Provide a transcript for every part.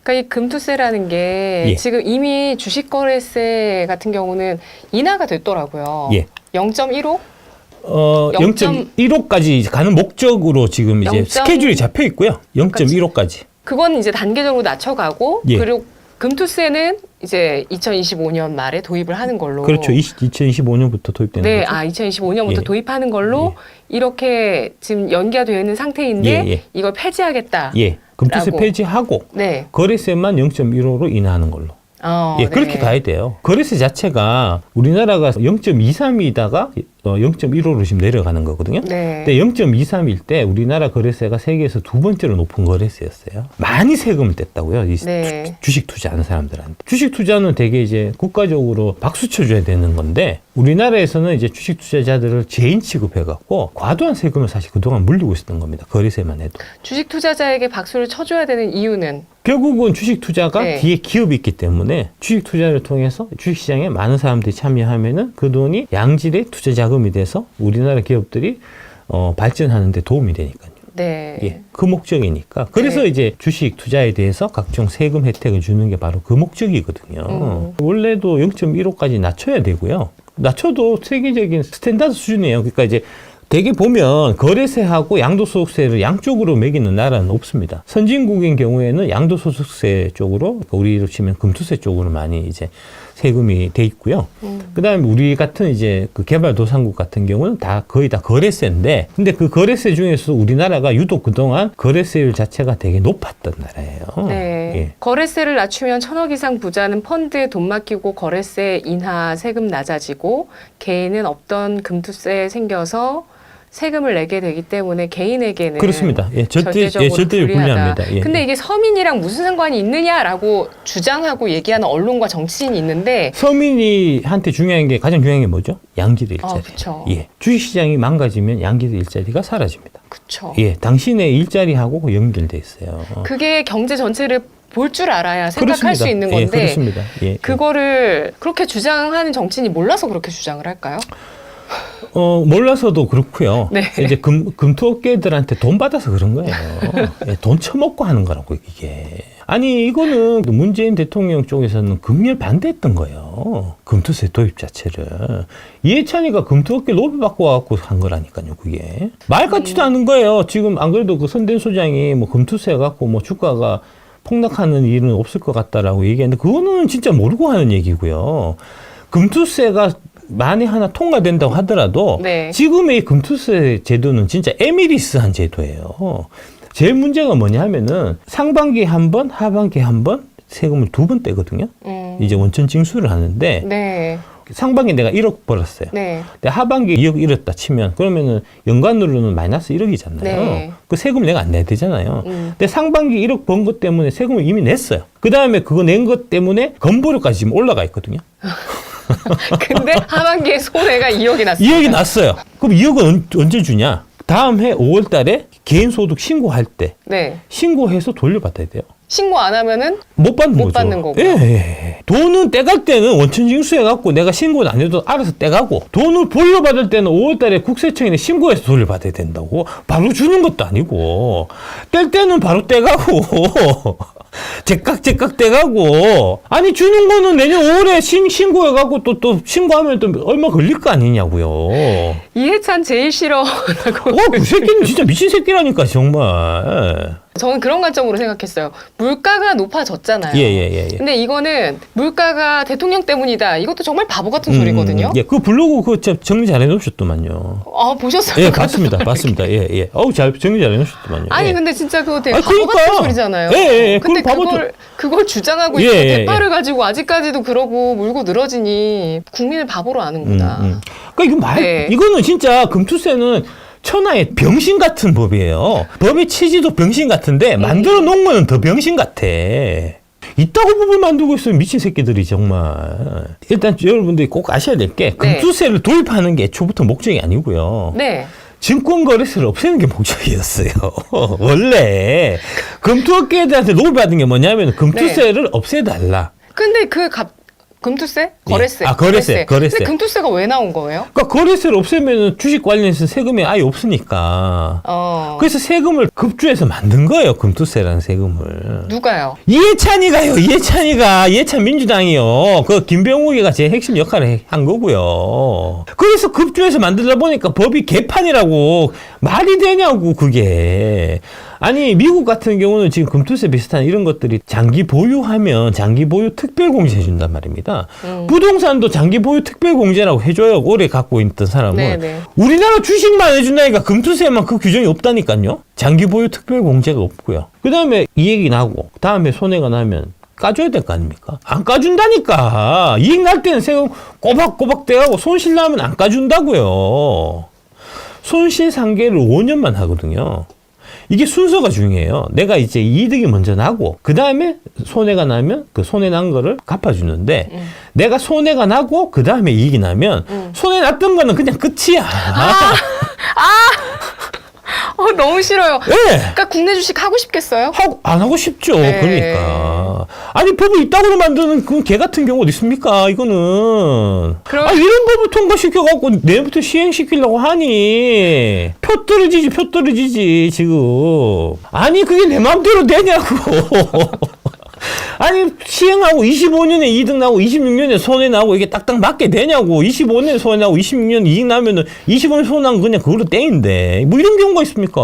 그러니까 이 금투세라는 게 예. 지금 이미 주식거래세 같은 경우는 인하가 됐더라고요. 예. 0.15? 0.15까지 가는 목적으로 지금 이제 0. 스케줄이 잡혀 있고요. 0.15까지. 그건 이제 단계적으로 낮춰가고 예. 그리고 금투세는 이제 2025년 말에 도입을 하는 걸로. 그렇죠. 2025년부터 도입되는 네, 거죠. 2025년부터 예. 도입하는 걸로 이렇게 지금 연기가 되어 있는 상태인데 예, 예. 이걸 폐지하겠다. 예. 금투세 라고. 폐지하고 네. 거래세만 0.15로 인하하는 걸로. 예, 네. 그렇게 가야 돼요. 거래세 자체가 우리나라가 0.23이다가 0.15로 지금 내려가는 거거든요. 네. 근데 0.23일 때 우리나라 거래세가 세계에서 두 번째로 높은 거래세였어요. 많이 세금을 뗐다고요. 이 네. 주식 투자하는 사람들한테. 주식 투자는 되게 이제 국가적으로 박수 쳐줘야 되는 건데 우리나라에서는 이제 주식 투자자들을 죄인 취급해갖고 과도한 세금을 사실 그동안 물리고 있었던 겁니다. 거래세만 해도. 주식 투자자에게 박수를 쳐줘야 되는 이유는 결국은 주식 투자가 네. 뒤에 기업이 있기 때문에 주식 투자를 통해서 주식 시장에 많은 사람들이 참여하면은 그 돈이 양질의 투자 자금이 돼서 우리나라 기업들이 발전하는 데 도움이 되니까요. 네. 예, 그 목적이니까. 그래서 네. 이제 주식 투자에 대해서 각종 세금 혜택을 주는 게 바로 그 목적이거든요. 원래도 0.15까지 낮춰야 되고요. 낮춰도 세계적인 스탠다드 수준이에요. 그러니까 이제 되게 보면 거래세하고 양도소득세를 양쪽으로 매기는 나라는 없습니다. 선진국인 경우에는 양도소득세 쪽으로, 그러니까 우리로 치면 금투세 쪽으로 많이 이제 세금이 돼 있고요. 그다음에 우리 같은 이제 그 개발도상국 같은 경우는 다 거의 다 거래세인데, 근데 그 거래세 중에서 우리나라가 유독 그동안 거래세율 자체가 되게 높았던 나라예요. 네. 예. 거래세를 낮추면 1,000억 이상 부자는 펀드에 돈 맡기고 거래세 인하 세금 낮아지고 개인은 없던 금투세 생겨서 세금을 내게 되기 때문에 개인에게는 그렇습니다. 예, 절대적으로 절대로 불리합니다. 예. 근데 이게 서민이랑 무슨 상관이 있느냐라고 주장하고 얘기하는 언론과 정치인이 있는데 서민이한테 중요한 게 가장 중요한 게 뭐죠? 양질의 일자리. 그쵸. 예. 주식시장이 망가지면 양질의 일자리가 사라집니다. 그렇죠. 예, 당신의 일자리하고 연결돼 있어요. 그게 경제 전체를 볼 줄 알아야 생각할 그렇습니다. 수 있는 예, 건데 그렇습니다. 예, 그거를 그렇게 주장하는 정치인이 몰라서 그렇게 주장을 할까요? 몰라서도 그렇고요. 네. 이제 금투업계들한테 돈 받아서 그런 거예요. 예, 돈 처먹고 하는 거라고 이게. 아니 이거는 문재인 대통령 쪽에서는 극렬 반대했던 거예요. 금투세 도입 자체를. 이해찬이가 금투업계 로비 받고 와갖고 한 거라니까요. 그게 말 같지도 않은 거예요. 지금 안 그래도 그 선대 소장이 뭐 금투세 갖고 뭐 주가가 폭락하는 일은 없을 것 같다라고 얘기했는데 그거는 진짜 모르고 하는 얘기고요. 금투세가 만에 하나 통과된다고 하더라도 네. 지금의 이 금투세 제도는 진짜 에미리스한 제도예요. 제일 문제가 뭐냐 하면은 상반기에 한 번, 하반기에 한 번 세금을 2번 떼거든요. 이제 원천 징수를 하는데 네. 상반기에 내가 1억 벌었어요. 네. 근데 하반기에 2억 잃었다 치면 그러면은 연간으로는 마이너스 1억이잖아요. 네. 그 세금을 내가 안 내야 되잖아요. 근데 상반기 1억 번 것 때문에 세금을 이미 냈어요. 그 다음에 그거 낸 것 때문에 건보료까지 지금 올라가 있거든요. 근데 하반기에 손해가 2억이 났어요. 2억이 났어요. 그럼 2억은 언제 주냐? 다음 해 5월 달에 개인소득 신고할 때 네. 신고해서 돌려받아야 돼요. 신고 안 하면은 못 받는 못 거죠. 받는 거고요. 예, 예. 돈은 떼갈 때는 원천징수해갖고 내가 신고는 안 해도 알아서 떼가고 돈을 돌려받을 때는 5월 달에 국세청에 신고해서 돌려받아야 된다고. 바로 주는 것도 아니고 뗄 때는 바로 떼가고 제깍제깍 떼가고 아니 주는 거는 내년 5월에 신고해갖고 또 신고하면 또 얼마 걸릴 거 아니냐고요. 이해찬 제일 싫어라고. 그 새끼는 진짜 미친 새끼라니까 정말. 저는 그런 관점으로 생각했어요. 물가가 높아졌잖아요. 예. 근데 이거는 물가가 대통령 때문이다. 이것도 정말 바보 같은 소리거든요. 예, 그 블로그 그거 정리 잘 해놓으셨더만요. 아, 보셨어요? 예, 봤습니다. 예. 잘 정리 잘 해놓으셨더만요. 아니 예. 근데 진짜 그거 되게 아니, 바보 그러니까. 같은 소리잖아요. 예. 근데 그건 바보 그걸 주장하고 예, 있고 예, 대파를 가지고 아직까지도 그러고 물고 늘어지니 국민을 바보로 아는구나. 그러니까 네. 이거는 진짜 금투세는 천하의 병신 같은 법이에요. 법의 취지도 병신 같은데 만들어 놓은 거는 더 병신 같아. 이따고 법을 만들고 있어요. 미친 새끼들이 정말. 일단 여러분들이 꼭 아셔야 될 게 금투세를 도입하는 게 애초부터 목적이 아니고요. 네. 증권거래세를 없애는 게 목적이었어요. 원래 금투업계들한테 로비 받은 게 뭐냐면 금투세를 없애달라. 근데 금투세? 거래세. 거래세. 근데 금투세가 왜 나온 거예요? 그러니까 거래세를 없애면 주식 관련해서 세금이 아예 없으니까. 그래서 세금을 급주해서 만든 거예요. 금투세라는 세금을. 누가요? 이해찬 민주당이요. 그 김병욱이가 제일 핵심 역할을 한 거고요. 그래서 급주해서 만들다 보니까 법이 개판이라고. 말이 되냐고 그게. 아니 미국 같은 경우는 지금 금투세 비슷한 이런 것들이 장기 보유하면 장기 보유 특별공제 해준단 말입니다. 부동산도 장기 보유 특별공제라고 해줘요. 오래 갖고 있던 사람은. 네네. 우리나라 주식만 해준다니까 금투세만 그 규정이 없다니까요. 장기 보유 특별공제가 없고요. 그 다음에 이익이 나고 다음에 손해가 나면 까줘야 될 거 아닙니까? 안 까준다니까. 이익 날 때는 세금 꼬박꼬박 떼가고 손실 나면 안 까준다고요. 손실 상계를 5년만 하거든요. 이게 순서가 중요해요. 내가 이제 이득이 먼저 나고 그 다음에 손해가 나면 그 손해 난 거를 갚아주는데 내가 손해가 나고 그 다음에 이익이 나면 손해 났던 거는 그냥 끝이야. 너무 싫어요. 네. 그러니까 국내 주식 하고 싶겠어요? 안 하고 싶죠. 네. 그러니까. 아니, 법을 이따구로 만드는 그 개 같은 경우 어디 있습니까? 이거는. 그럼- 이런 법을 통과시켜갖고 내일부터 시행시키려고 하니. 표 떨어지지, 지금. 아니, 그게 내 마음대로 되냐고. 아니, 시행하고 25년에 이득 나고 26년에 손해 나고 이게 딱딱 맞게 되냐고. 25년에 손해 나고 26년 이익 나면은 25년 손해 나면 그냥 그걸로 땡인데. 뭐 이런 경우가 있습니까?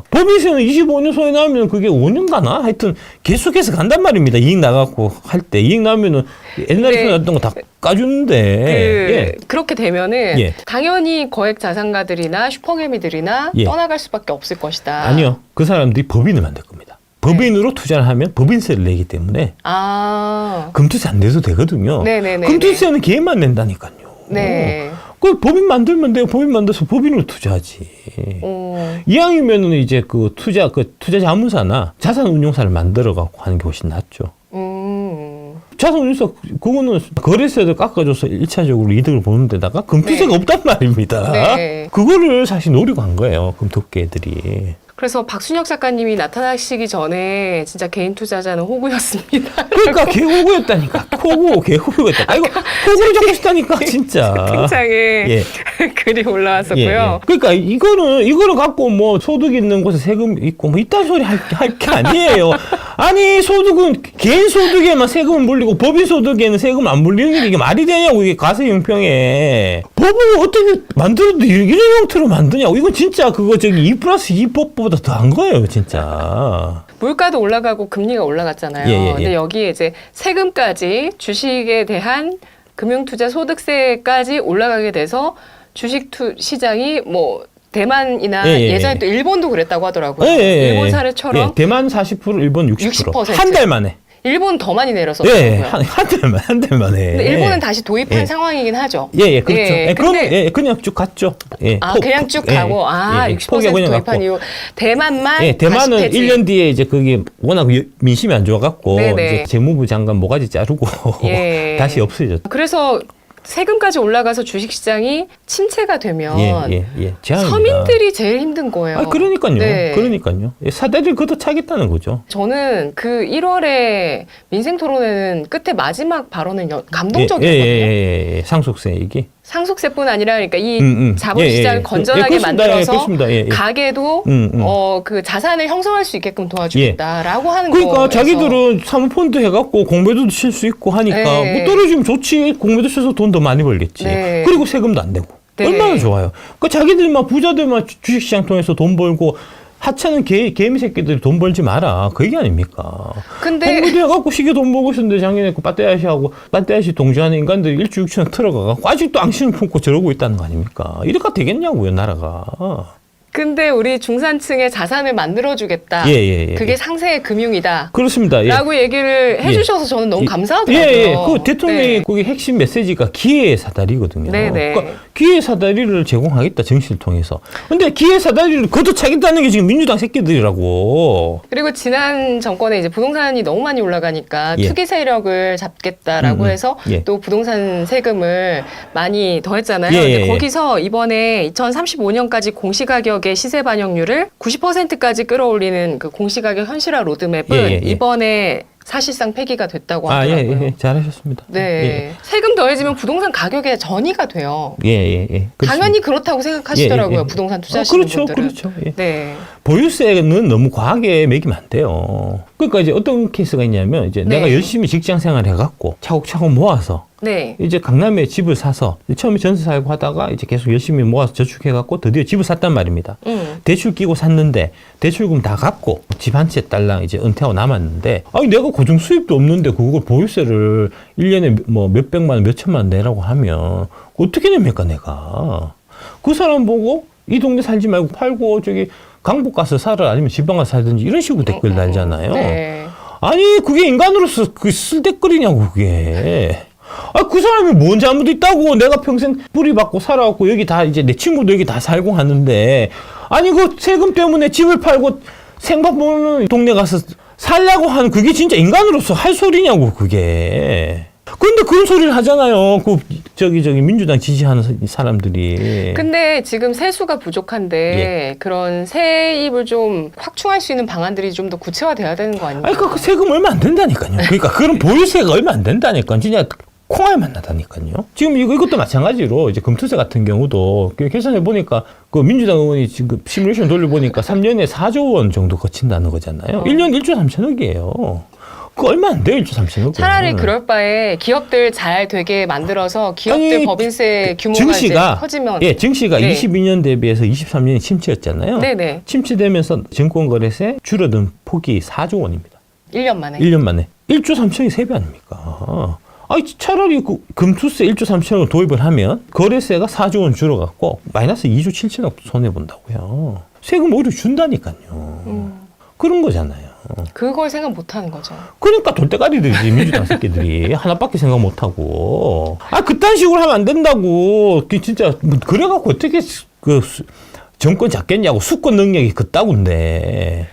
법에서는 25년 손해 나면 그게 5년 가나? 하여튼 계속해서 간단 말입니다. 이익 나갖고 할 때. 이익 나면은 옛날에 손해 났던 거 다 까주는데. 예. 그렇게 되면은 예. 당연히 거액 자산가들이나 슈퍼개미들이나 예. 떠나갈 수밖에 없을 것이다. 아니요. 그 사람들이 법인을 만들 겁니다. 법인으로 투자를 하면 법인세를 내기 때문에 금투세 안 내도 되거든요. 네네네. 금투세는 개인만 낸다니까요. 네. 그 법인 만들면 돼요. 법인 만들어서 법인으로 투자하지. 이왕이면은 이제 그 투자 자문사나 자산운용사를 만들어 갖고 하는 게 훨씬 낫죠. 자산운용사 그거는 거래세를 깎아줘서 1차적으로 이득을 보는 데다가 금투세가 네. 없단 말입니다. 네. 그거를 사실 노리고 한 거예요. 금토끼들이. 그래서 박순혁 작가님이 나타나시기 전에 진짜 개인 투자자는 호구였습니다. 그러니까 개호구였다니까. 개호구였다. 아이고 호구를 잡고 싶다니까 진짜. 굉장히 예. 글이 올라왔었고요. 예. 그러니까 이거를 갖고 뭐 소득 있는 곳에 세금 있고 뭐 이딴 소리 할 게 아니에요. 아니 소득은 개인 소득에만 세금을 물리고 법인 소득에는 세금 안 물리는 게 이게 말이 되냐고. 이게 가세형평에 법을 어떻게 만들어도 이런 형태로 만드냐고. 이건 진짜 그거 저기 2+2 법보다 더한 거예요 진짜. 물가도 올라가고 금리가 올라갔잖아요. 예. 근데 여기에 이제 세금까지 주식에 대한 금융투자 소득세까지 올라가게 돼서 주식 시장이 뭐 대만이나 예전에 또 일본도 그랬다고 하더라고요. 일본 사례처럼 대만 40%, 일본 60%. 한 달 만에. 일본 더 많이 내렸었더라고요. 한 달 만에. 근데 일본은 다시 도입한 상황이긴 하죠. 그렇죠. 그냥 쭉 갔죠. 그냥 쭉 가고, 60% 도입한 이후, 대만만. 대만은 다시 폐지. 1년 뒤에 이제 그게 워낙 민심이 안 좋아갖고, 이제 재무부 장관 모가지 자르고, 다시 없어졌죠. 그래서 세금까지 올라가서 주식시장이 침체가 되면 서민들이 제일 힘든 거예요. 그러니까요. 네. 그러니까요. 사대를 걷어차겠다는 거죠. 저는 그 1월에 민생토론회는 끝에 마지막 발언은 감동적이었거든요. 상속세 얘기. 상속세뿐 아니라 그러니까 이 자본시장을 건전하게 그렇습니다. 만들어서 그렇습니다. 가게도 그 자산을 형성할 수 있게끔 도와주겠다라고 하는 그러니까 거에서 자기들은 사모펀드 해갖고 공매도도 칠 수 있고 하니까 뭐 떨어지면 좋지. 공매도 쳐서 돈 더 많이 벌겠지. 그리고 세금도 안 내고. 얼마나 좋아요. 그러니까 자기들만 부자들만 주식시장 통해서 돈 벌고 하찮은 개미 새끼들이 돈 벌지 마라. 그 얘기 아닙니까? 근데 공부도 해갖고 시계 돈 벌고 있었는데 작년에 그 빠떼아시 동조하는 인간들이 일주 6천원 틀어가갖고 아직도 앙신을 품고 저러고 있다는 거 아닙니까? 이래가 되겠냐고요, 나라가. 근데 우리 중산층의 자산을 만들어주겠다. 그게 상세의 금융이다. 그렇습니다. 라고 얘기를 해주셔서 저는 너무 감사하더라고요. 그 대통령의 거기 핵심 메시지가 기회의 사다리거든요. 네네. 그러니까 기회의 사다리를 제공하겠다, 정치를 통해서. 근데 기회의 사다리를 걷어차겠다는 게 지금 민주당 새끼들이라고. 그리고 지난 정권에 이제 부동산이 너무 많이 올라가니까 투기 세력을 잡겠다라고 해서 또 부동산 세금을 많이 더했잖아요. 근데 거기서 이번에 2035년까지 공시가격 시세 반영률을 90%까지 끌어올리는 그 공시가격 현실화 로드맵을 이번에 사실상 폐기가 됐다고 아, 하더라고요. 예, 예, 잘하셨습니다. 네. 예, 세금 더해지면 부동산 가격에 전이가 돼요. 예, 예. 예. 당연히 그렇다고 생각하시더라고요. 예, 예. 부동산 투자하시는 그렇죠, 분들은. 그렇죠. 예. 네. 보유세는 너무 과하게 매기면 안 돼요. 그러니까 이제 어떤 케이스가 있냐면 이제 네. 내가 열심히 직장 생활 해갖고 차곡차곡 모아서 네. 이제 강남에 집을 사서 처음에 전세 살고 하다가 이제 계속 열심히 모아서 저축해갖고 드디어 집을 샀단 말입니다. 대출 끼고 샀는데 대출금 다 갚고 집 한 채 딸랑 이제 은퇴하고 남았는데 아니 내가 고정 수입도 없는데 그걸 보유세를 1년에 뭐 몇백만 원, 몇천만 원 내라고 하면 어떻게 냅니까 내가. 그 사람 보고 이 동네 살지 말고 팔고 저기 강북 가서 살아 아니면 지방 가서 살든지 이런 식으로 댓글 달잖아요. 네. 아니 그게 인간으로서 그 쓸데거리냐고 그게. 아, 그 사람이 뭔 잘못 있다고 내가 평생 뿌리박고 살아왔고 여기 다 이제 내 친구도 여기 다 살고 하는데 아니 그 세금 때문에 집을 팔고 생밥 먹는 동네 가서 살려고 하는 그게 진짜 인간으로서 할 소리냐고 그게. 근데 그런 소리를 하잖아요. 그 저기 민주당 지지하는 사람들이. 근데 지금 세수가 부족한데 예. 그런 세입을 좀 확충할 수 있는 방안들이 좀 더 구체화돼야 되는 거 아닙니까? 아니 그 세금 얼마 안 된다니까요. 그러니까 그런 보유세가 얼마 안 된다니까. 진짜 콩알만 나다니까요. 지금 이것도 마찬가지로 이제 금투세 같은 경우도 계산해 보니까 그 민주당 의원이 지금 시뮬레이션 돌려보니까 3년에 4조 원 정도 거친다는 거잖아요. 1년 1조 3천억이에요. 그 얼마 안 돼요, 1조 3천억. 차라리 그럴 바에 기업들 잘 되게 만들어서 기업들 아니, 법인세 규모가 증시가 이제 커지면 예, 증시가 네. 22년 대비해서 23년이 침체였잖아요. 네네. 침체되면서 증권거래세 줄어든 폭이 4조 원입니다. 1년 만에. 1년 만에. 1조 3천이 3배 아닙니까? 아니, 차라리 그 금투세 1조 3천을 도입을 하면 거래세가 4조 원 줄어갖고 마이너스 2조 7천억 손해본다고요. 세금 오히려 준다니까요. 그런 거잖아요. 그걸 생각 못 하는 거죠. 그러니까 돌대가리들이지 민주당 새끼들이 하나밖에 생각 못하고 아 그딴 식으로 하면 안 된다고 진짜 뭐 그래갖고 어떻게 그 정권 잡겠냐고 수권 능력이 그따군데